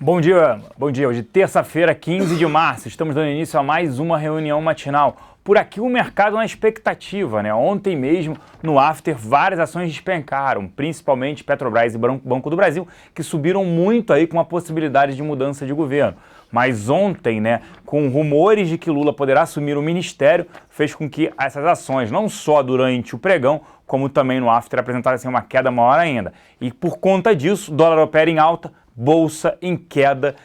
Bom dia. Hoje, terça-feira, 15 de março, estamos dando início a mais uma reunião matinal. Por aqui o mercado na expectativa, né? Ontem mesmo, no after, várias ações despencaram, principalmente Petrobras e Banco do Brasil, que subiram muito aí com a possibilidade de mudança de governo. Mas ontem, né, com rumores de que Lula poderá assumir o ministério, fez com que essas ações, não só durante o pregão, como também no after, apresentassem uma queda maior ainda. E por conta disso, o dólar opera em alta, bolsa em queda,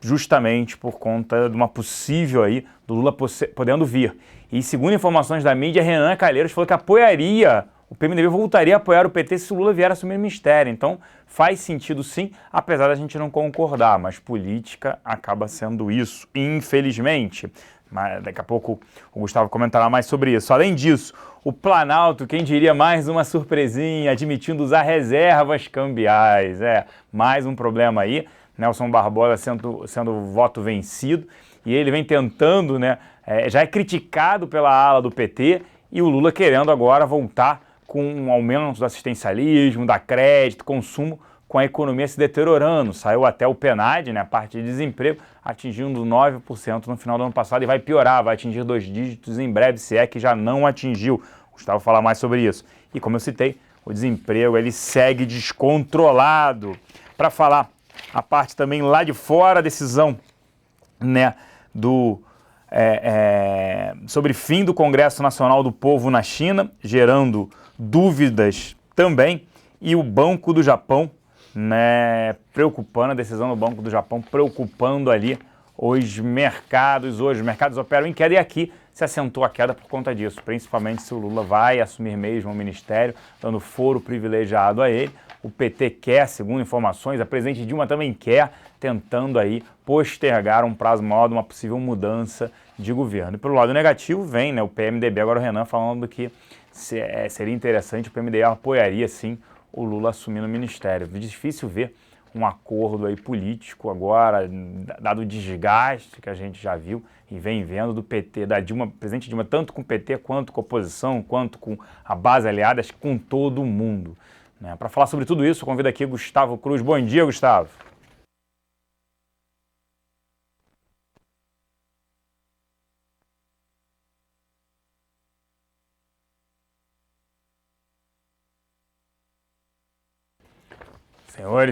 justamente por conta de uma possível aí do Lula podendo vir. E segundo informações da mídia, Renan Calheiros falou que o PMDB voltaria a apoiar o PT se o Lula vier assumir o ministério. Então faz sentido sim, apesar da gente não concordar, mas política acaba sendo isso, infelizmente. Mas daqui a pouco o Gustavo comentará mais sobre isso. Além disso, o Planalto, quem diria, mais uma surpresinha, admitindo usar reservas cambiais. Mais um problema aí. Nelson Barbosa sendo voto vencido. E ele vem tentando, já é criticado pela ala do PT, e o Lula querendo agora voltar com um aumento do assistencialismo, da crédito, consumo, com a economia se deteriorando. Saiu até o PNAD, a parte de desemprego, atingindo 9% no final do ano passado e vai piorar, vai atingir 2 dígitos em breve, se é que já não atingiu. Gustavo falar mais sobre isso. E como eu citei, o desemprego ele segue descontrolado. Para falar a parte também lá de fora, a decisão sobre fim do Congresso Nacional do Povo na China, gerando dúvidas também, e o Banco do Japão, preocupando, a decisão do Banco do Japão preocupando ali os mercados. Hoje os mercados operam em queda e aqui se assentou a queda por conta disso, principalmente se o Lula vai assumir mesmo o ministério, dando foro privilegiado a ele. O PT quer, segundo informações, a presidente Dilma também quer, tentando aí postergar um prazo maior de uma possível mudança de governo. E pelo lado negativo vem o PMDB, agora o Renan falando que seria interessante, o PMDB apoiaria sim o Lula assumindo o ministério. Difícil ver um acordo aí político agora, dado o desgaste que a gente já viu e vem vendo do PT, da Dilma, presidente Dilma, tanto com o PT quanto com a oposição, quanto com a base aliada, acho que com todo mundo. Para falar sobre tudo isso, eu convido aqui Gustavo Cruz. Bom dia, Gustavo.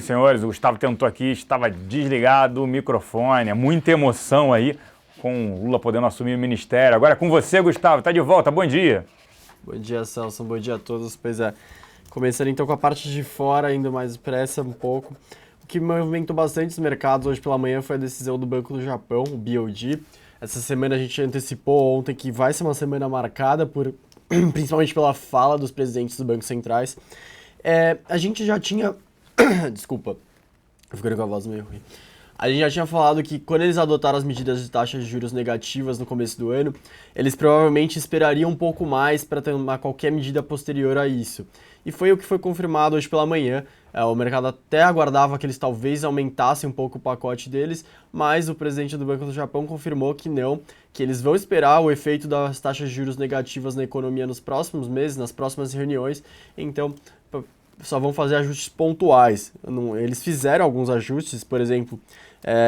Senhores, o Gustavo tentou aqui, estava desligado o microfone, muita emoção aí com o Lula podendo assumir o ministério. Agora é com você, Gustavo, está de volta, bom dia. Bom dia, Celso, bom dia a todos. Pois é, começando então com a parte de fora, indo mais pressa um pouco. O que movimentou bastante os mercados hoje pela manhã foi a decisão do Banco do Japão, o BOJ. Essa semana a gente antecipou ontem que vai ser uma semana marcada principalmente pela fala dos presidentes dos bancos centrais. A gente já tinha... Desculpa, eu fiquei com a voz meio ruim. A gente já tinha falado que quando eles adotaram as medidas de taxas de juros negativas no começo do ano, eles provavelmente esperariam um pouco mais para tomar qualquer medida posterior a isso. E foi o que foi confirmado hoje pela manhã. O mercado até aguardava que eles talvez aumentassem um pouco o pacote deles, mas o presidente do Banco do Japão confirmou que não, que eles vão esperar o efeito das taxas de juros negativas na economia nos próximos meses, nas próximas reuniões. Então, só vão fazer ajustes pontuais. Eles fizeram alguns ajustes, por exemplo,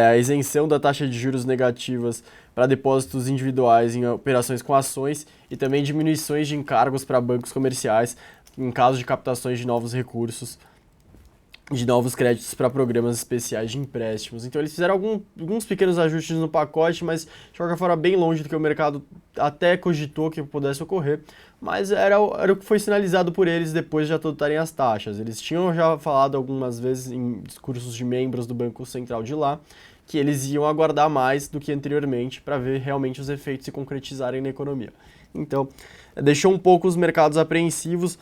a isenção da taxa de juros negativas para depósitos individuais em operações com ações e também diminuições de encargos para bancos comerciais em caso de captações de novos recursos, de novos créditos para programas especiais de empréstimos. Então eles fizeram alguns pequenos ajustes no pacote, mas de qualquer forma bem longe do que o mercado até cogitou que pudesse ocorrer, mas era o que foi sinalizado por eles depois de adotarem as taxas. Eles tinham já falado algumas vezes em discursos de membros do Banco Central de lá que eles iam aguardar mais do que anteriormente para ver realmente os efeitos se concretizarem na economia. Então deixou um pouco os mercados apreensivos.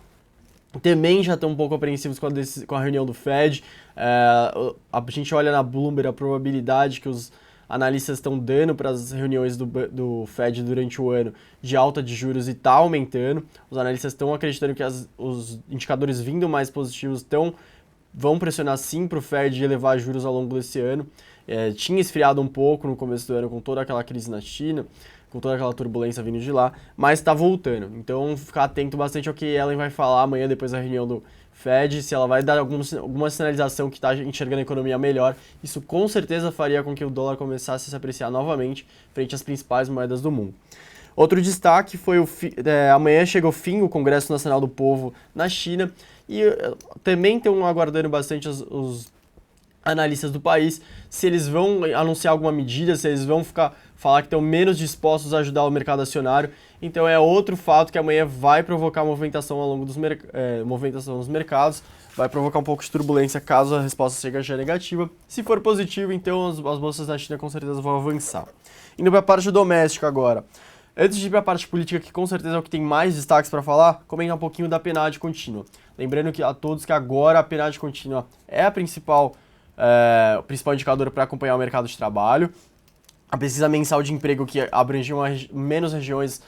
Também já estão um pouco apreensivos com a reunião do Fed. A gente olha na Bloomberg a probabilidade que os analistas estão dando para as reuniões do Fed durante o ano de alta de juros e está aumentando. Os analistas estão acreditando que os indicadores vindo mais positivos vão pressionar sim para o Fed elevar juros ao longo desse ano. Tinha esfriado um pouco no começo do ano com toda aquela crise na China, com toda aquela turbulência vindo de lá, mas está voltando. Então, ficar atento bastante ao que Ellen vai falar amanhã, depois da reunião do Fed, se ela vai dar alguma sinalização que está enxergando a economia melhor, isso com certeza faria com que o dólar começasse a se apreciar novamente frente às principais moedas do mundo. Outro destaque foi amanhã chega o fim o Congresso Nacional do Povo na China e também estão aguardando bastante os analistas do país se eles vão anunciar alguma medida, se eles vão falar que estão menos dispostos a ajudar o mercado acionário. Então é outro fato que amanhã vai provocar movimentação ao longo movimentação nos mercados, vai provocar um pouco de turbulência caso a resposta seja negativa. Se for positivo, então as bolsas da China com certeza vão avançar. Indo para a parte doméstica agora. Antes de ir para a parte política, que com certeza é o que tem mais destaques para falar, comentar um pouquinho da PNAD contínua. Lembrando a todos que agora a PNAD contínua é o principal indicador para acompanhar o mercado de trabalho. A pesquisa mensal de emprego, que abrangia menos regiões,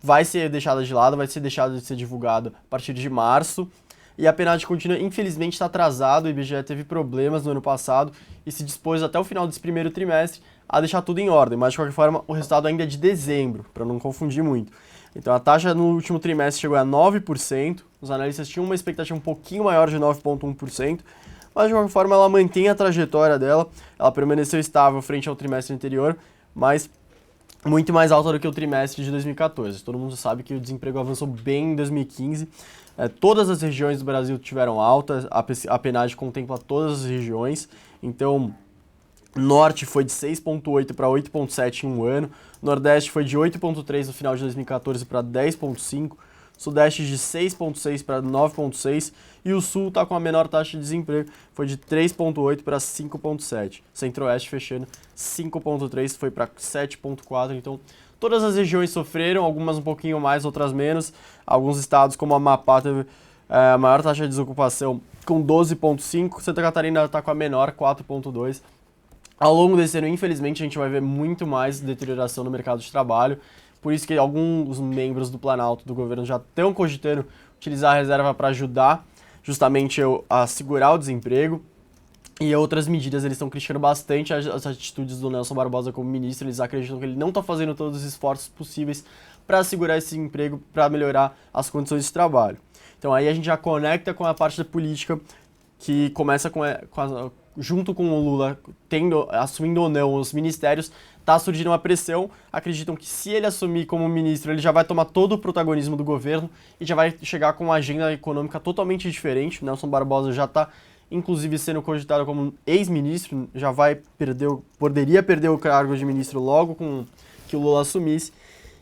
vai ser deixada de lado, vai ser deixada de ser divulgada a partir de março. E a PNAD contínua, infelizmente, está atrasado. O IBGE teve problemas no ano passado e se dispôs até o final desse primeiro trimestre a deixar tudo em ordem. Mas, de qualquer forma, o resultado ainda é de dezembro, para não confundir muito. Então, a taxa no último trimestre chegou a 9%. Os analistas tinham uma expectativa um pouquinho maior de 9,1%. Mas, de qualquer forma, ela mantém a trajetória dela. Ela permaneceu estável frente ao trimestre anterior, mas muito mais alta do que o trimestre de 2014. Todo mundo sabe que o desemprego avançou bem em 2015. Todas as regiões do Brasil tiveram alta, a PNAD contempla todas as regiões. Então, Norte foi de 6,8 para 8,7 em um ano. Nordeste foi de 8,3 no final de 2014 para 10,5. Sudeste de 6,6 para 9,6 e o Sul está com a menor taxa de desemprego, foi de 3,8 para 5,7. Centro-Oeste fechando 5,3, foi para 7,4. Então, todas as regiões sofreram, algumas um pouquinho mais, outras menos. Alguns estados, como Amapá, teve a maior taxa de desocupação com 12,5. Santa Catarina está com a menor, 4,2. Ao longo desse ano, infelizmente, a gente vai ver muito mais deterioração no mercado de trabalho. Por isso que alguns membros do Planalto, do governo, já estão cogitando utilizar a reserva para ajudar justamente a segurar o desemprego. E outras medidas, eles estão criticando bastante as atitudes do Nelson Barbosa como ministro. Eles acreditam que ele não está fazendo todos os esforços possíveis para segurar esse emprego, para melhorar as condições de trabalho. Então aí a gente já conecta com a parte da política, que começa junto com o Lula assumindo ou não os ministérios, está surgindo uma pressão. Acreditam que se ele assumir como ministro, ele já vai tomar todo o protagonismo do governo e já vai chegar com uma agenda econômica totalmente diferente. O Nelson Barbosa já está, inclusive, sendo cogitado como ex-ministro, poderia perder o cargo de ministro logo com que o Lula assumisse.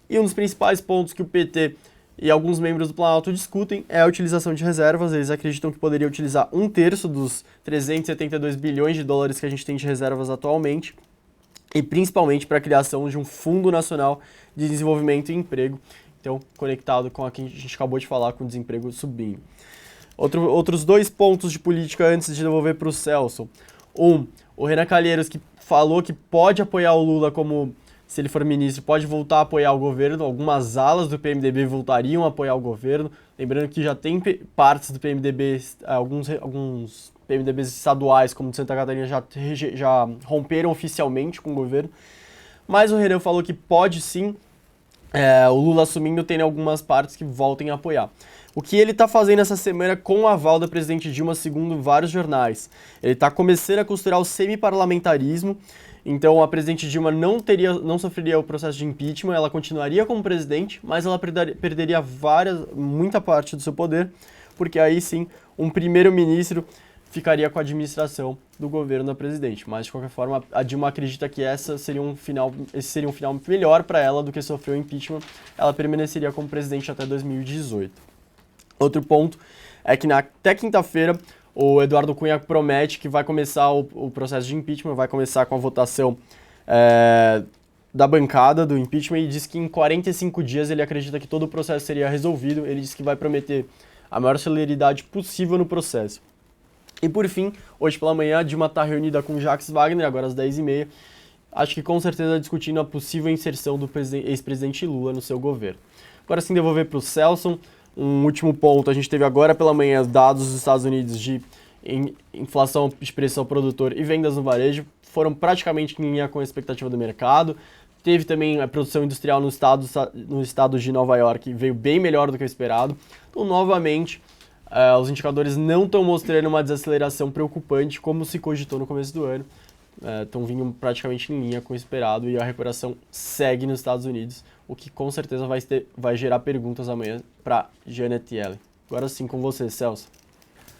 E um dos principais pontos que o PT e alguns membros do Planalto discutem é a utilização de reservas. Eles acreditam que poderia utilizar 1/3 dos 372 bilhões de dólares que a gente tem de reservas atualmente, e principalmente para a criação de um Fundo Nacional de Desenvolvimento e Emprego, então conectado com a que a gente acabou de falar, com o desemprego subindo. Outros dois pontos de política antes de devolver para o Celso. O Renan Calheiros, que falou que pode apoiar o Lula como, se ele for ministro, pode voltar a apoiar o governo. Algumas alas do PMDB voltariam a apoiar o governo. Lembrando que já tem partes do PMDB, alguns PMDBs estaduais, como de Santa Catarina, já romperam oficialmente com o governo. Mas o Renan falou que pode sim, o Lula assumindo, tem algumas partes que voltem a apoiar. O que ele está fazendo essa semana com o aval da presidente Dilma, segundo vários jornais? Ele está começando a costurar o semiparlamentarismo. Então a presidente Dilma não sofreria o processo de impeachment, ela continuaria como presidente, mas ela perderia muita parte do seu poder, porque aí sim um primeiro-ministro ficaria com a administração do governo da presidente. Mas de qualquer forma, a Dilma acredita que esse seria um final melhor para ela do que sofrer o impeachment. Ela permaneceria como presidente até 2018. Outro ponto é que até quinta-feira o Eduardo Cunha promete que vai começar o processo de impeachment, vai começar com a votação da bancada do impeachment, e diz que em 45 dias ele acredita que todo o processo seria resolvido. Ele diz que vai prometer a maior celeridade possível no processo. E por fim, hoje pela manhã, a Dilma está reunida com Jacques Wagner, agora às 10h30, acho que com certeza discutindo a possível inserção do ex-presidente Lula no seu governo. Agora sim, devolver para o Celso. Um último ponto, a gente teve agora pela manhã dados dos Estados Unidos de inflação de preço ao produtor e vendas no varejo, foram praticamente em linha com a expectativa do mercado. Teve também a produção industrial no estado de Nova York, veio bem melhor do que o esperado. Então, novamente, Os indicadores não estão mostrando uma desaceleração preocupante como se cogitou no começo do ano. Estão vindo praticamente em linha com o esperado e a recuperação segue nos Estados Unidos, o que com certeza vai gerar perguntas amanhã para Janet Yellen. Agora sim, com você, Celso.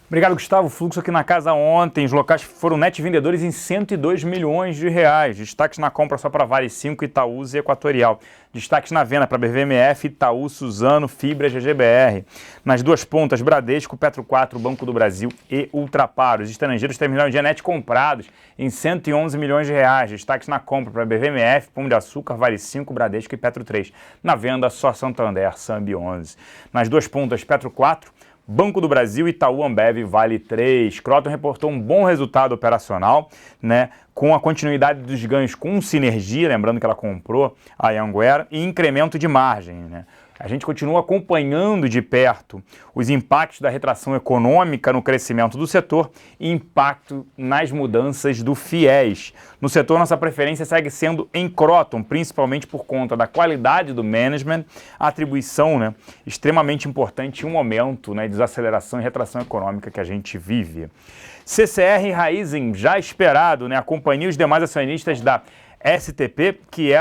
Obrigado, Gustavo. Fluxo aqui na casa ontem. Os locais foram net vendedores em 102 milhões de reais. Destaques na compra só para Vale 5, Itaúsa e Equatorial. Destaques na venda para BVMF, Itaú, Suzano, Fibra, GGBR. Nas duas pontas, Bradesco, Petro 4, Banco do Brasil e Ultrapar. Os estrangeiros terminaram o dia net comprados em 111 milhões de reais. Destaques na compra para BVMF, Pão de Açúcar, Vale 5, Bradesco e Petro 3. Na venda, só Santander, Sambi 11. Nas duas pontas, Petro 4, Banco do Brasil, Itaú, Ambev, Vale 3. Kroton reportou um bom resultado operacional, né, com a continuidade dos ganhos com sinergia, lembrando que ela comprou a Anhanguera, e incremento de margem, né. A gente continua acompanhando de perto os impactos da retração econômica no crescimento do setor e impacto nas mudanças do FIES. No setor, nossa preferência segue sendo em Kroton, principalmente por conta da qualidade do management, a atribuição, né, extremamente importante em um momento, né, de desaceleração e retração econômica que a gente vive. CCR e Raízen, já esperado, né, a companhia e os demais acionistas da STP, que é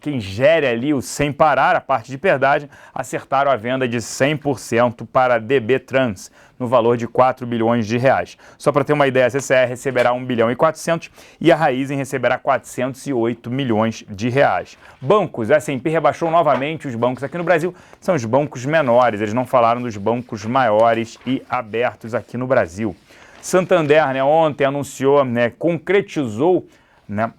quem gere ali o Sem Parar, a parte de pedágio, acertaram a venda de 100% para a DB Trans, no valor de 4 bilhões de reais. Só para ter uma ideia, a CCR receberá 1 bilhão e 400 e a Raízen receberá 408 milhões de reais. Bancos, a S&P rebaixou novamente os bancos aqui no Brasil, são os bancos menores, eles não falaram dos bancos maiores e abertos aqui no Brasil. Santander, né, ontem anunciou, né, concretizou, né,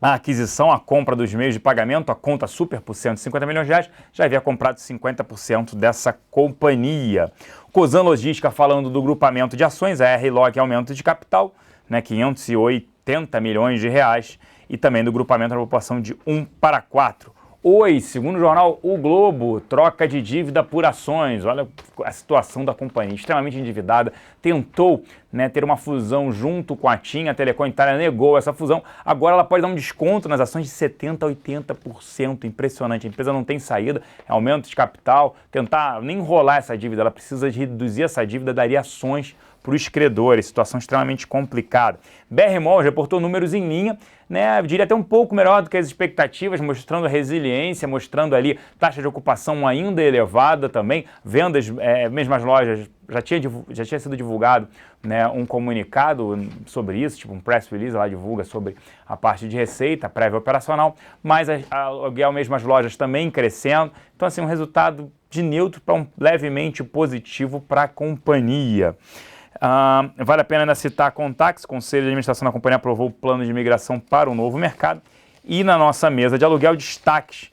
a aquisição, a compra dos meios de pagamento, a conta super por 150 milhões de reais, já havia comprado 50% dessa companhia. Cosan Logística falando do grupamento de ações, a R-Log aumento de capital, né, 580 milhões de reais, e também do grupamento na proporção de 1:4. Oi, segundo o jornal O Globo, troca de dívida por ações. Olha a situação da companhia, extremamente endividada. Tentou, né, ter uma fusão junto com a TIM, a Telecom Itália negou essa fusão. Agora ela pode dar um desconto nas ações de 70% a 80%. Impressionante, a empresa não tem saída, é aumento de capital, tentar nem enrolar essa dívida, ela precisa de reduzir essa dívida, daria ações para os credores, situação extremamente complicada. BR Malls reportou números em linha, né, eu diria até um pouco melhor do que as expectativas, mostrando resiliência, mostrando ali taxa de ocupação ainda elevada também, vendas, mesmas lojas, já tinha sido divulgado, né, um comunicado sobre isso, tipo um press release lá divulga sobre a parte de receita, prévia operacional, mas a aluguel mesmas lojas também crescendo, então assim um resultado de neutro para um levemente positivo para a companhia. Vale a pena ainda citar a Contax, Conselho de Administração da companhia aprovou o plano de migração para o novo mercado. E na nossa mesa de aluguel, destaques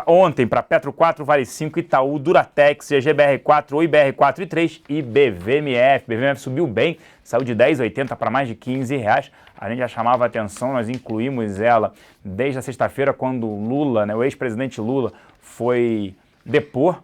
ontem para Petro 4, Vale 5, Itaú, Duratex, GGBR4, Oi BR4 e 3 e BVMF. BVMF subiu bem, saiu de 10,80 para mais de 15 reais. A gente já chamava a atenção, nós incluímos ela desde a sexta-feira, quando Lula, né, o ex-presidente Lula, foi depor,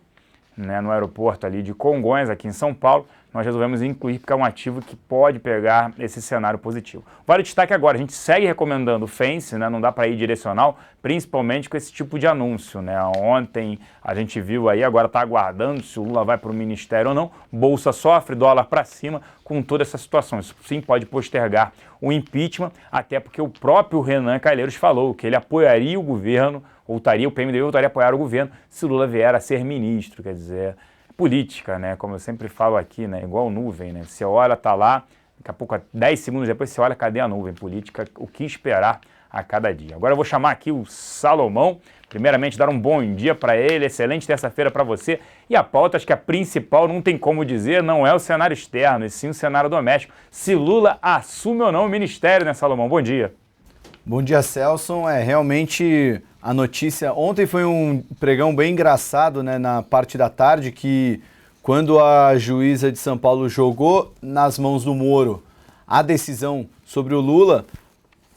né, no aeroporto ali de Congonhas, aqui em São Paulo. Nós resolvemos incluir porque é um ativo que pode pegar esse cenário positivo. Vale o destaque agora, a gente segue recomendando o Fence, né? Não dá para ir direcional, principalmente com esse tipo de anúncio, né? Ontem a gente viu aí, agora está aguardando se o Lula vai para o ministério ou não. Bolsa sofre, dólar para cima, com toda essa situação. Isso sim pode postergar o impeachment, até porque o próprio Renan Calheiros falou que ele apoiaria o governo, o PMDB voltaria a apoiar o governo se o Lula vier a ser ministro, quer dizer... política, né? Como eu sempre falo aqui, né? Igual nuvem, né? Você olha, tá lá, daqui a pouco, 10 segundos depois, você olha, cadê a nuvem? Política, o que esperar a cada dia. Agora eu vou chamar aqui o Salomão, primeiramente dar um bom dia para ele, excelente terça-feira para você. E a pauta, acho que a principal, não tem como dizer, não é o cenário externo, e sim o cenário doméstico. Se Lula assume ou não o ministério, né, Salomão? Bom dia. Bom dia, Celso. Realmente a notícia... Ontem foi um pregão bem engraçado, né, na parte da tarde, que quando a juíza de São Paulo jogou nas mãos do Moro a decisão sobre o Lula,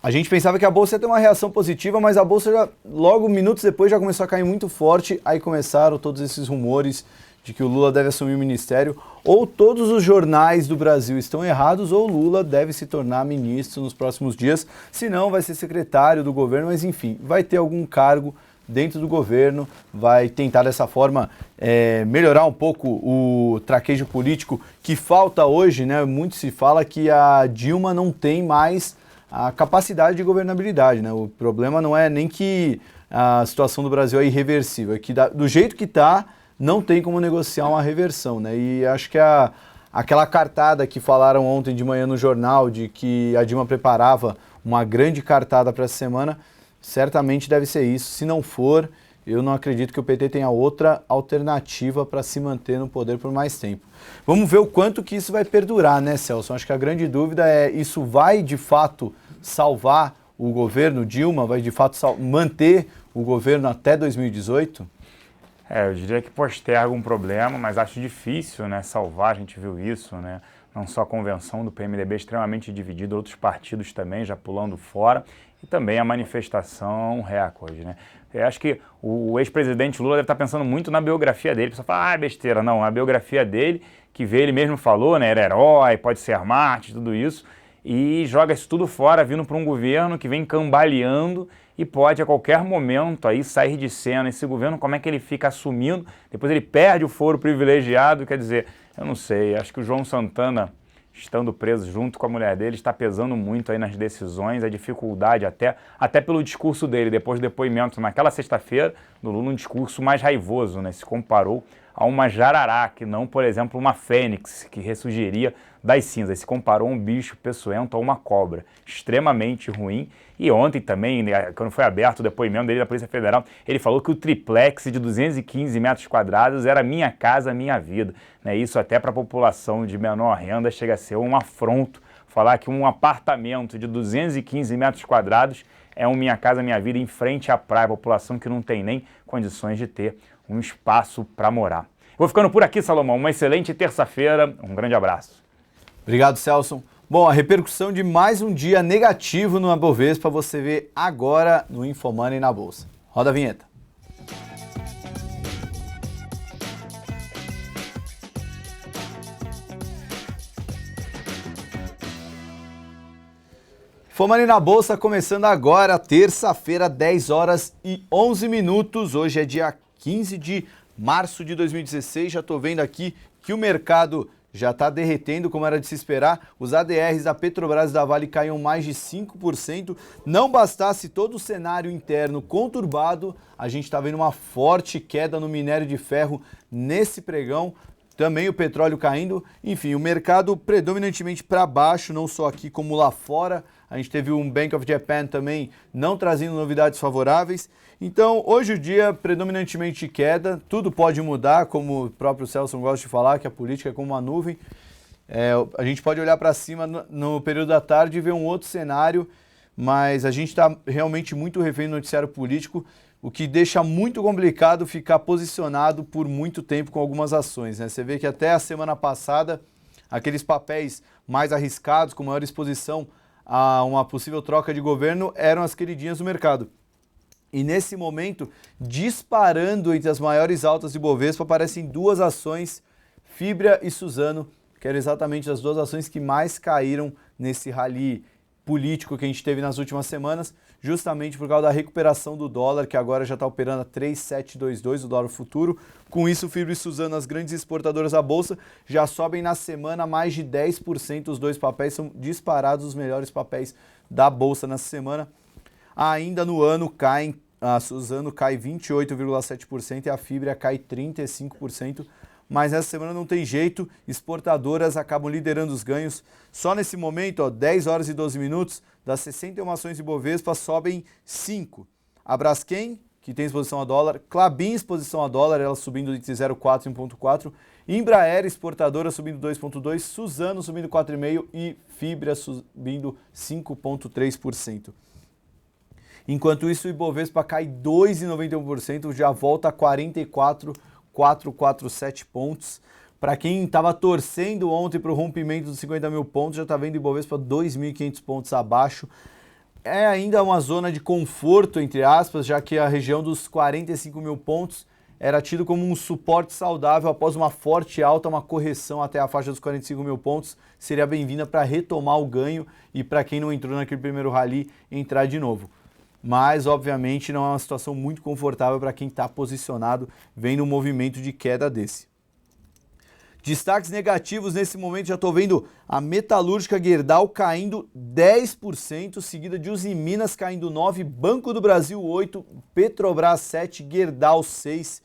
a gente pensava que a Bolsa ia ter uma reação positiva, mas a Bolsa já, logo minutos depois, já começou a cair muito forte. Aí começaram todos esses rumores de que o Lula deve assumir o ministério. Ou todos os jornais do Brasil estão errados, ou o Lula deve se tornar ministro nos próximos dias. Se não, vai ser secretário do governo, mas enfim, vai ter algum cargo dentro do governo, vai tentar dessa forma melhorar um pouco o traquejo político que falta hoje, né? Muito se fala que a Dilma não tem mais a capacidade de governabilidade, né? O problema não é nem que a situação do Brasil é irreversível, é que do jeito que está, não tem como negociar uma reversão, né? E acho que aquela cartada que falaram ontem de manhã no jornal de que a Dilma preparava uma grande cartada para essa semana, certamente deve ser isso. Se não for, eu não acredito que o PT tenha outra alternativa para se manter no poder por mais tempo. Vamos ver o quanto que isso vai perdurar, né, Celso? Acho que a grande dúvida é, isso vai de fato salvar o governo Dilma, vai de fato manter o governo até 2018? Eu diria que posterga um problema, mas acho difícil, né, salvar, a gente viu isso, né? Não só a convenção do PMDB extremamente dividida, outros partidos também já pulando fora, e também a manifestação recorde, né? Eu acho que o ex-presidente Lula deve estar pensando muito na biografia dele. A pessoa fala, besteira, não, a biografia dele, que ele mesmo falou, né, era herói, pode ser mártir, tudo isso, e joga isso tudo fora, vindo para um governo que vem cambaleando e pode a qualquer momento aí sair de cena. Esse governo, como é que ele fica assumindo, depois ele perde o foro privilegiado, quer dizer, eu não sei, acho que o João Santana, estando preso junto com a mulher dele, está pesando muito aí nas decisões, a dificuldade até pelo discurso dele, depois do depoimento naquela sexta-feira, do Lula, um discurso mais raivoso, né? Se comparou a uma jararaca, não, por exemplo, uma fênix que ressurgiria das cinzas. Se comparou a um bicho peçonhento, a uma cobra. Extremamente ruim. E ontem também, né, quando foi aberto o depoimento dele da Polícia Federal, ele falou que o triplex de 215 metros quadrados era minha casa, minha vida. Né? Isso até para a população de menor renda chega a ser um afronto. Falar que um apartamento de 215 metros quadrados é um minha casa, minha vida em frente à praia, população que não tem nem condições de ter um espaço para morar. Vou ficando por aqui, Salomão. Uma excelente terça-feira. Um grande abraço. Obrigado, Celso. Bom, a repercussão de mais um dia negativo no Ibovespa você vê agora no Infomoney na Bolsa. Roda a vinheta. Infomoney na Bolsa começando agora, terça-feira, 10 horas e 11 minutos. Hoje é dia 15 de março de 2016. Já estou vendo aqui que o mercado já está derretendo, como era de se esperar. Os ADRs da Petrobras e da Vale caíam mais de 5%. Não bastasse todo o cenário interno conturbado, a gente está vendo uma forte queda no minério de ferro nesse pregão. Também o petróleo caindo. Enfim, o mercado predominantemente para baixo, não só aqui como lá fora. A gente teve um Bank of Japan também não trazendo novidades favoráveis. Então, hoje o dia predominantemente queda, tudo pode mudar, como o próprio Celso gosta de falar, que a política é como uma nuvem. A gente pode olhar para cima no período da tarde e ver um outro cenário, mas a gente está realmente muito refém do noticiário político, o que deixa muito complicado ficar posicionado por muito tempo com algumas ações, né? Você vê que até a semana passada, aqueles papéis mais arriscados, com maior exposição a uma possível troca de governo, eram as queridinhas do mercado. E nesse momento, disparando entre as maiores altas de Bovespa, aparecem duas ações, Fibria e Suzano, que eram exatamente as duas ações que mais caíram nesse rally político que a gente teve nas últimas semanas, justamente por causa da recuperação do dólar, que agora já está operando a 3,722, o dólar futuro. Com isso, Fibria e Suzano, as grandes exportadoras da Bolsa, já sobem na semana mais de 10%. Os dois papéis são disparados os melhores papéis da Bolsa nessa semana. Ainda no ano, a Suzano cai 28,7% e a Fibria cai 35%. Mas nessa semana não tem jeito, exportadoras acabam liderando os ganhos. Só nesse momento, 10 horas e 12 minutos, das 61 ações de Bovespa, sobem 5. A Braskem, que tem exposição a dólar, Klabin, exposição a dólar, ela subindo entre 0,4 e 1,4, Embraer, exportadora, subindo 2,2, Suzano subindo 4,5 e Fibria subindo 5,3%. Enquanto isso, o Ibovespa cai 2,91%, já volta a 44,447 pontos. Para quem estava torcendo ontem para o rompimento dos 50 mil pontos, já está vendo o Ibovespa 2.500 pontos abaixo. É ainda uma zona de conforto, entre aspas, já que a região dos 45 mil pontos era tido como um suporte saudável após uma forte alta, uma correção até a faixa dos 45 mil pontos. Seria bem-vinda para retomar o ganho e para quem não entrou naquele primeiro rally, entrar de novo. mas obviamente não é uma situação muito confortável para quem está posicionado vendo um movimento de queda desse. Destaques negativos nesse momento, já estou vendo a Metalúrgica Gerdau caindo 10%, seguida de Usiminas caindo 9%, Banco do Brasil 8%, Petrobras 7%, Gerdau 6%.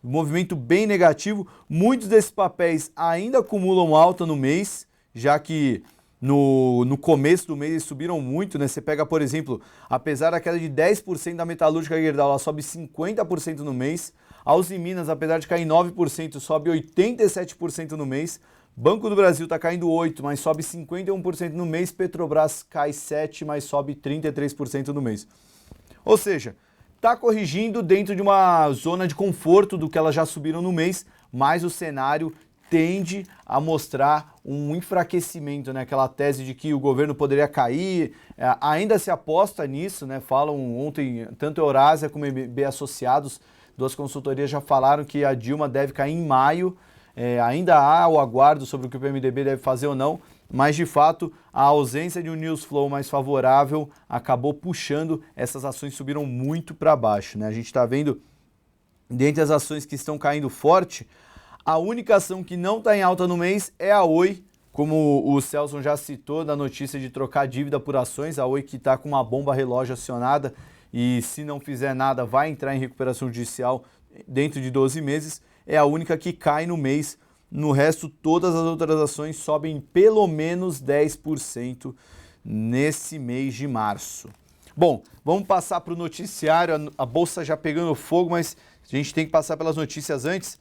Movimento bem negativo. Muitos desses papéis ainda acumulam alta no mês, já que no começo do mês eles subiram muito, né? Você pega, por exemplo, apesar da queda de 10% da Metalúrgica Gerdau, ela sobe 50% no mês. A Usiminas, apesar de cair 9%, sobe 87% no mês. Banco do Brasil está caindo 8%, mas sobe 51% no mês. Petrobras cai 7%, mas sobe 33% no mês. Ou seja, está corrigindo dentro de uma zona de conforto do que elas já subiram no mês, mas o cenário tende a mostrar um enfraquecimento, né? Aquela tese de que o governo poderia cair, ainda se aposta nisso, né? Falam ontem, tanto a Eurásia como a MB Associados, duas consultorias já falaram que a Dilma deve cair em maio, ainda há o aguardo sobre o que o PMDB deve fazer ou não, mas de fato a ausência de um news flow mais favorável acabou puxando, essas ações subiram muito para baixo, né? A gente está vendo, dentre as ações que estão caindo forte, a única ação que não está em alta no mês é a Oi, como o Celso já citou da notícia de trocar dívida por ações, a Oi que está com uma bomba relógio acionada e se não fizer nada vai entrar em recuperação judicial dentro de 12 meses, é a única que cai no mês. No resto, todas as outras ações sobem pelo menos 10% nesse mês de março. Bom, vamos passar para o noticiário, a Bolsa já pegando fogo, mas a gente tem que passar pelas notícias antes.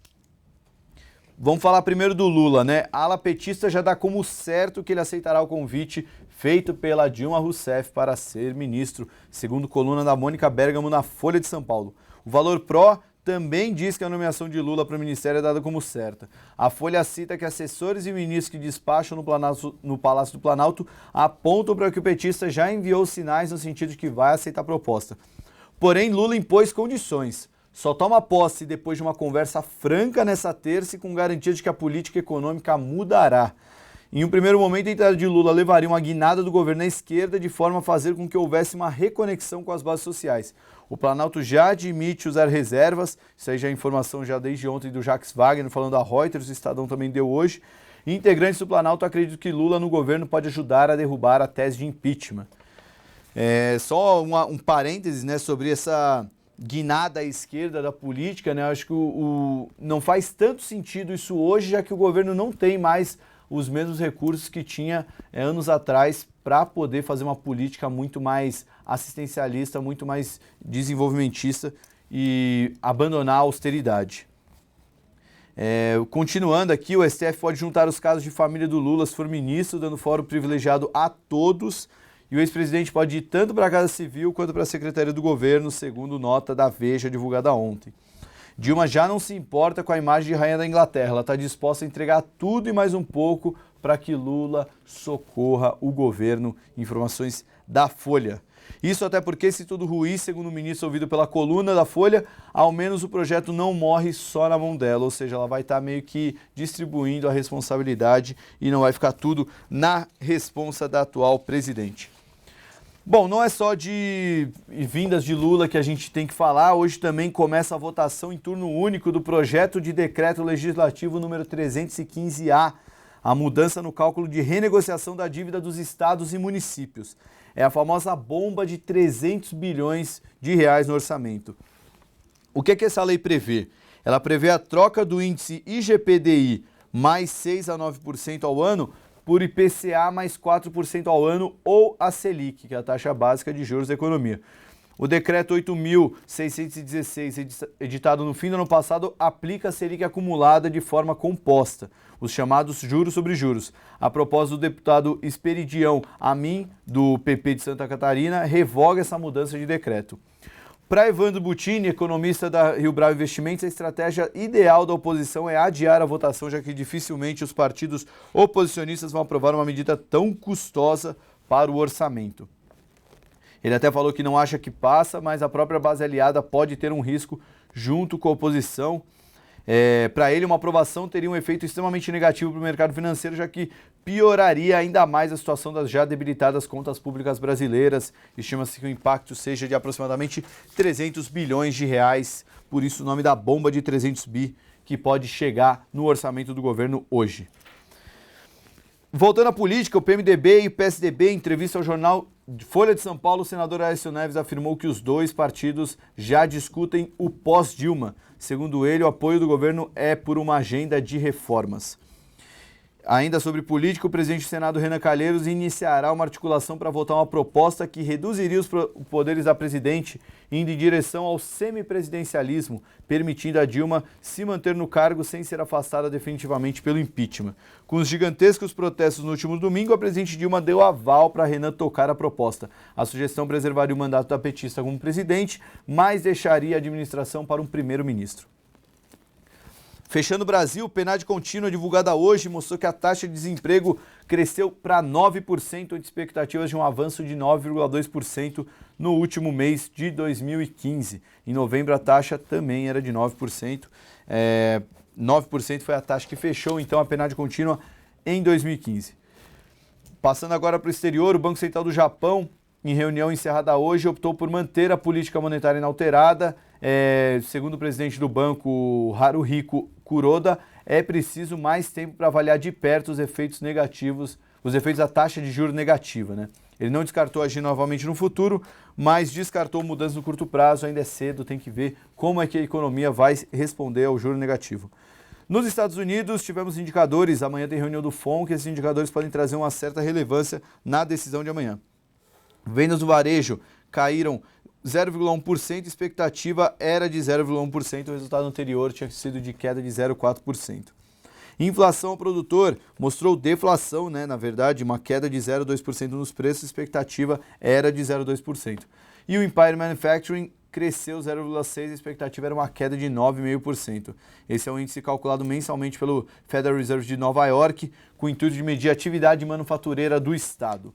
Vamos falar primeiro do Lula, né? A ala petista já dá como certo que ele aceitará o convite feito pela Dilma Rousseff para ser ministro, segundo coluna da Mônica Bergamo na Folha de São Paulo. O Valor Pro também diz que a nomeação de Lula para o ministério é dada como certa. A Folha cita que assessores e ministros que despacham no Palácio do Planalto apontam para que o petista já enviou sinais no sentido de que vai aceitar a proposta. Porém, Lula impôs condições. Só toma posse depois de uma conversa franca nessa terça e com garantia de que a política econômica mudará. Em um primeiro momento, a entrada de Lula levaria uma guinada do governo à esquerda de forma a fazer com que houvesse uma reconexão com as bases sociais. O Planalto já admite usar reservas, isso aí já é informação já desde ontem do Jacques Wagner, falando a Reuters, o Estadão também deu hoje. Integrantes do Planalto acreditam que Lula no governo pode ajudar a derrubar a tese de impeachment. Só um parênteses, né, sobre essa guinada à esquerda da política, né? Eu acho que não faz tanto sentido isso hoje, já que o governo não tem mais os mesmos recursos que tinha anos atrás para poder fazer uma política muito mais assistencialista, muito mais desenvolvimentista e abandonar a austeridade. Continuando aqui, o STF pode juntar os casos de família do Lula se for ministro, dando fórum privilegiado a todos. E o ex-presidente pode ir tanto para a Casa Civil quanto para a Secretaria do Governo, segundo nota da Veja divulgada ontem. Dilma já não se importa com a imagem de rainha da Inglaterra, ela está disposta a entregar tudo e mais um pouco para que Lula socorra o governo. Informações da Folha. Isso até porque, se tudo ruir, segundo o ministro ouvido pela coluna da Folha, ao menos o projeto não morre só na mão dela, ou seja, ela vai estar meio que distribuindo a responsabilidade e não vai ficar tudo na responsa da atual presidente. Bom, não é só de vindas de Lula que a gente tem que falar, hoje também começa a votação em turno único do projeto de decreto legislativo número 315A, a mudança no cálculo de renegociação da dívida dos estados e municípios. É a famosa bomba de 300 bilhões de reais no orçamento. O que essa lei prevê? Ela prevê a troca do índice IGPDI mais 6 a 9% ao ano por IPCA mais 4% ao ano ou a Selic, que é a taxa básica de juros da economia. O decreto 8.616, editado no fim do ano passado, aplica a Selic acumulada de forma composta, os chamados juros sobre juros. A proposta do deputado Esperidião Amin, do PP de Santa Catarina, revoga essa mudança de decreto. Para Evandro Butini, economista da Rio Bravo Investimentos, a estratégia ideal da oposição é adiar a votação, já que dificilmente os partidos oposicionistas vão aprovar uma medida tão custosa para o orçamento. Ele até falou que não acha que passa, mas a própria base aliada pode ter um risco junto com a oposição. Para ele, uma aprovação teria um efeito extremamente negativo para o mercado financeiro, já que pioraria ainda mais a situação das já debilitadas contas públicas brasileiras. Estima-se que o impacto seja de aproximadamente 300 bilhões de reais, por isso o nome da bomba de 300 bi que pode chegar no orçamento do governo hoje. Voltando à política, o PMDB e o PSDB, em entrevista ao jornal Folha de São Paulo, o senador Aécio Neves afirmou que os dois partidos já discutem o pós-Dilma. Segundo ele, o apoio do governo é por uma agenda de reformas. Ainda sobre política, o presidente do Senado, Renan Calheiros, iniciará uma articulação para votar uma proposta que reduziria os poderes da presidente, indo em direção ao semipresidencialismo, permitindo a Dilma se manter no cargo sem ser afastada definitivamente pelo impeachment. Com os gigantescos protestos no último domingo, a presidente Dilma deu aval para Renan tocar a proposta. A sugestão preservaria o mandato da petista como presidente, mas deixaria a administração para um primeiro-ministro. Fechando o Brasil, o PNAD contínua divulgada hoje mostrou que a taxa de desemprego cresceu para 9%, ante expectativas de um avanço de 9,2% no último mês de 2015. Em novembro, a taxa também era de 9%. 9% foi a taxa que fechou, então, a PNAD contínua em 2015. Passando agora para o exterior, o Banco Central do Japão, em reunião encerrada hoje, optou por manter a política monetária inalterada. Segundo o presidente do banco, Haruhiko Kuroda, é preciso mais tempo para avaliar de perto os efeitos negativos, os efeitos da taxa de juros negativa, né? Ele não descartou agir novamente no futuro, mas descartou mudanças no curto prazo. Ainda é cedo, tem que ver como é que a economia vai responder ao juro negativo. Nos Estados Unidos, tivemos indicadores, amanhã tem reunião do FONC, esses indicadores podem trazer uma certa relevância na decisão de amanhã. Vendas do varejo caíram 0,1%, expectativa era de 0,1%, o resultado anterior tinha sido de queda de 0,4%. Inflação ao produtor mostrou deflação, né? Na verdade, uma queda de 0,2% nos preços, expectativa era de 0,2%. E o Empire Manufacturing cresceu 0,6%, a expectativa era uma queda de 9,5%. Esse é um índice calculado mensalmente pelo Federal Reserve de Nova York, com o intuito de medir a atividade manufatureira do estado.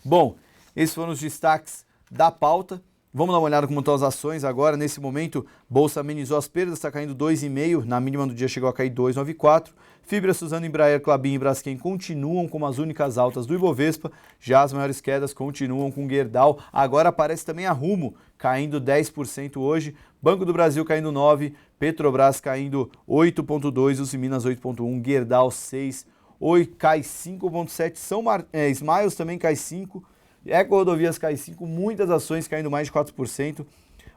Bom, esses foram os destaques da pauta. Vamos dar uma olhada como estão as ações agora. Nesse momento, Bolsa amenizou as perdas, está caindo 2,5%, na mínima do dia chegou a cair 2,94%. Fibra, Suzano, Embraer, Klabin e Braskem continuam como as únicas altas do Ibovespa, já as maiores quedas continuam com Gerdau. Agora aparece também a Rumo, caindo 10% hoje, Banco do Brasil caindo 9%, Petrobras caindo 8,2%, Usiminas 8,1%, Gerdau 6%, Oi cai 5,7%, Smiles também cai 5%, Eco Rodovias cai 5%, muitas ações caindo mais de 4%,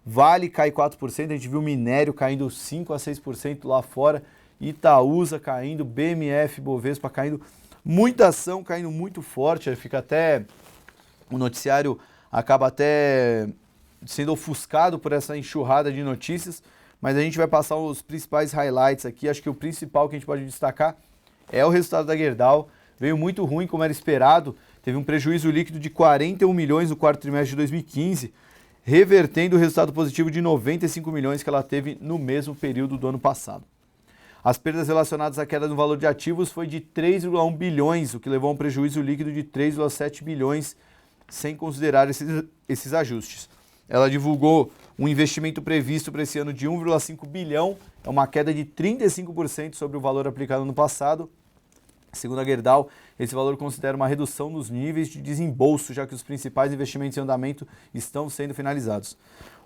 Vale cai 4%, a gente viu minério caindo 5% a 6% lá fora, Itaúsa caindo, BMF, Bovespa caindo, muita ação caindo muito forte, fica até, o noticiário acaba até sendo ofuscado por essa enxurrada de notícias, mas a gente vai passar os principais highlights aqui. Acho que o principal que a gente pode destacar é o resultado da Gerdau, veio muito ruim como era esperado, teve um prejuízo líquido de 41 milhões no quarto trimestre de 2015, revertendo o resultado positivo de 95 milhões que ela teve no mesmo período do ano passado. As perdas relacionadas à queda no valor de ativos foi de 3,1 bilhões, o que levou a um prejuízo líquido de 3,7 bilhões, sem considerar esses ajustes. Ela divulgou um investimento previsto para esse ano de 1,5 bilhão, é uma queda de 35% sobre o valor aplicado no passado. Segundo a Gerdau, esse valor considera uma redução nos níveis de desembolso, já que os principais investimentos em andamento estão sendo finalizados.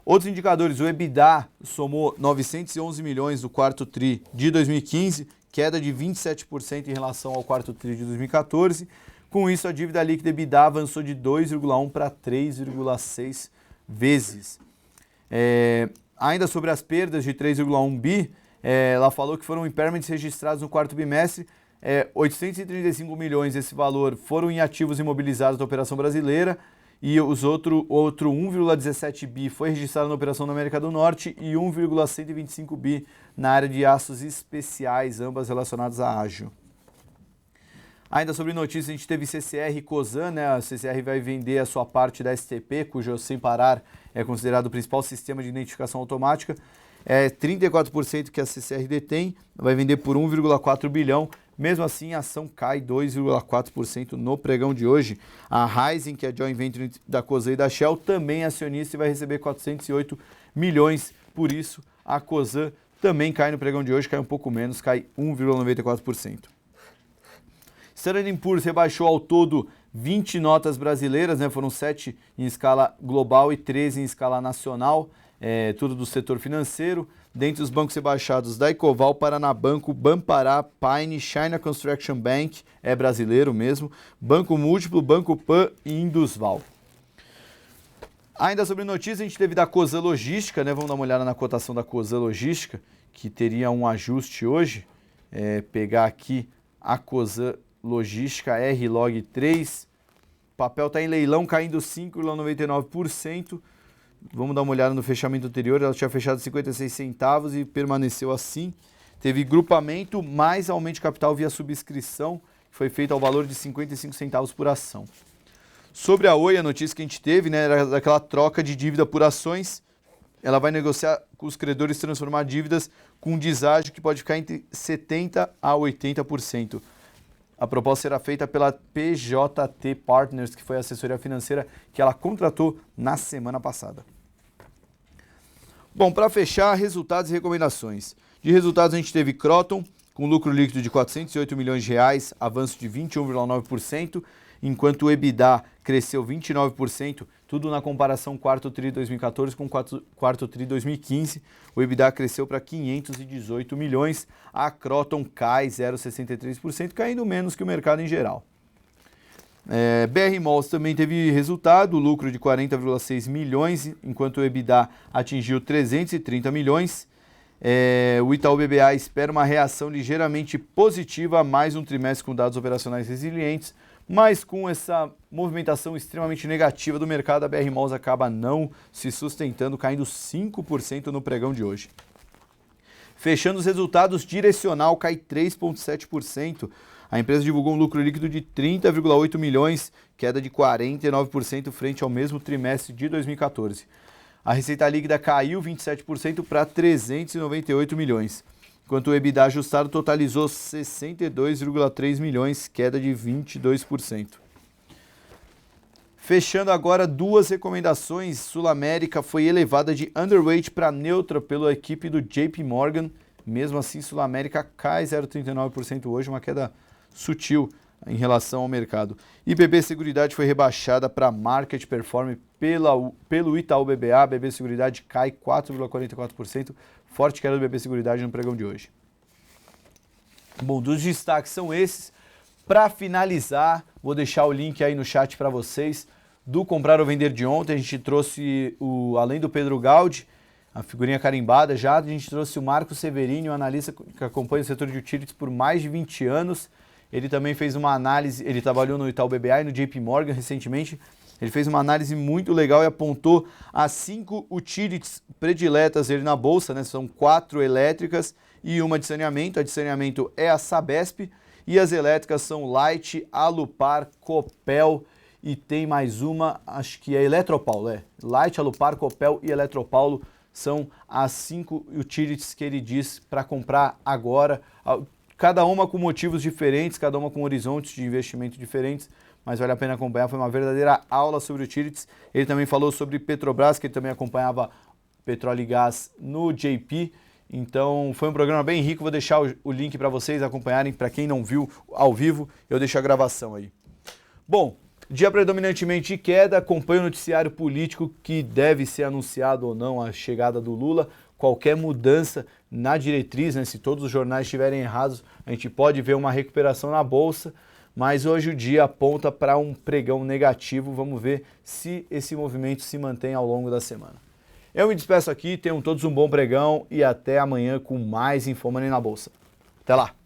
Outros indicadores, o EBITDA somou 911 milhões no quarto TRI de 2015, queda de 27% em relação ao quarto TRI de 2014. Com isso, a dívida líquida EBITDA avançou de 2,1 para 3,6 vezes. Ainda sobre as perdas de 3,1 bi, ela falou que foram impairments registrados no quarto bimestre, 835 milhões desse valor foram em ativos imobilizados da operação brasileira e outro 1,17 bi foi registrado na operação na América do Norte e 1,125 bi na área de aços especiais, ambas relacionadas à Ágio. Ainda sobre notícias, a gente teve CCR e Cosan, né? A CCR vai vender a sua parte da STP, cujo Sem Parar é considerado o principal sistema de identificação automática. 34% que a CCR detém, vai vender por 1,4 bilhão. Mesmo assim, a ação cai 2,4% no pregão de hoje. A Raízen, que é a joint venture da Cosan e da Shell, também é acionista e vai receber 408 milhões. Por isso, a Cosan também cai no pregão de hoje, cai um pouco menos, cai 1,94%. Standard & Poor's rebaixou ao todo 20 notas brasileiras, né? Foram 7 em escala global e 13 em escala nacional, tudo do setor financeiro. Dentre os bancos rebaixados, Daicoval, Paranabanco, Banpará, Pine, China Construction Bank, é brasileiro mesmo, Banco Múltiplo, Banco Pan e Indusval. Ainda sobre notícias, a gente teve da Cosan Logística, né? Vamos dar uma olhada na cotação da Cosan Logística, que teria um ajuste hoje. Pegar aqui a Cosan Logística R-Log 3. O papel está em leilão, caindo 5,99%. Vamos dar uma olhada no fechamento anterior. Ela tinha fechado 56 centavos e permaneceu assim. Teve grupamento mais aumento de capital via subscrição, que foi feito ao valor de 55 centavos por ação. Sobre a Oi, a notícia que a gente teve, né, era daquela troca de dívida por ações. Ela vai negociar com os credores transformar dívidas com deságio que pode ficar entre 70% a 80%. A proposta será feita pela PJT Partners, que foi a assessoria financeira que ela contratou na semana passada. Bom, para fechar, resultados e recomendações. De resultados, a gente teve Kroton, com lucro líquido de R$ 408 milhões, avanço de 21,9%, enquanto o EBITDA cresceu 29%, tudo na comparação quarto tri 2014 com quarto tri 2015. O EBITDA cresceu para 518 milhões, a Kroton cai 0,63%, caindo menos que o mercado em geral. BR Malls também teve resultado, lucro de 40,6 milhões, enquanto o EBITDA atingiu 330 milhões. O Itaú BBA espera uma reação ligeiramente positiva a mais um trimestre com dados operacionais resilientes, mas com essa movimentação extremamente negativa do mercado, a BR Malls acaba não se sustentando, caindo 5% no pregão de hoje. Fechando os resultados, Direcional cai 3,7%. A empresa divulgou um lucro líquido de 30,8 milhões, queda de 49% frente ao mesmo trimestre de 2014. A receita líquida caiu 27% para 398 milhões. Enquanto o EBITDA ajustado totalizou 62,3 milhões, queda de 22%. Fechando agora, duas recomendações. Sul América foi elevada de underweight para neutra pela equipe do JP Morgan. Mesmo assim, Sul América cai 0,39% hoje, uma queda sutil em relação ao mercado. E BB Seguridade foi rebaixada para Market Performance pelo Itaú BBA. BB Seguridade cai 4,44%. Forte queda do BB Seguridade no pregão de hoje. Bom, dos destaques são esses. Para finalizar, vou deixar o link aí no chat para vocês do Comprar ou Vender de ontem. A gente trouxe, além do Pedro Gaudi, a figurinha carimbada já, a gente trouxe o Marco Severini, um analista que acompanha o setor de utilities por mais de 20 anos. Ele também fez uma análise, ele trabalhou no Itaú BBA e no JP Morgan recentemente. Ele fez uma análise muito legal e apontou as 5 utilities prediletas dele na bolsa, né? São 4 elétricas e uma de saneamento. A de saneamento é a Sabesp e as elétricas são Light, Alupar, Copel e tem mais uma, acho que é Eletropaulo. Light, Alupar, Copel e Eletropaulo são as 5 utilities que ele diz para comprar agora. Cada uma com motivos diferentes, cada uma com horizontes de investimento diferentes, mas vale a pena acompanhar. Foi uma verdadeira aula sobre utilities. Ele também falou sobre Petrobras, que ele também acompanhava petróleo e gás no JP. Então foi um programa bem rico. Vou deixar o link para vocês acompanharem. Para quem não viu ao vivo, eu deixo a gravação aí. Bom, dia predominantemente de queda. Acompanhe o noticiário político que deve ser anunciado ou não a chegada do Lula. Qualquer mudança na diretriz, né, se todos os jornais estiverem errados, a gente pode ver uma recuperação na Bolsa, mas hoje o dia aponta para um pregão negativo. Vamos ver se esse movimento se mantém ao longo da semana. Eu me despeço aqui, tenham todos um bom pregão e até amanhã com mais Infomoney na Bolsa. Até lá!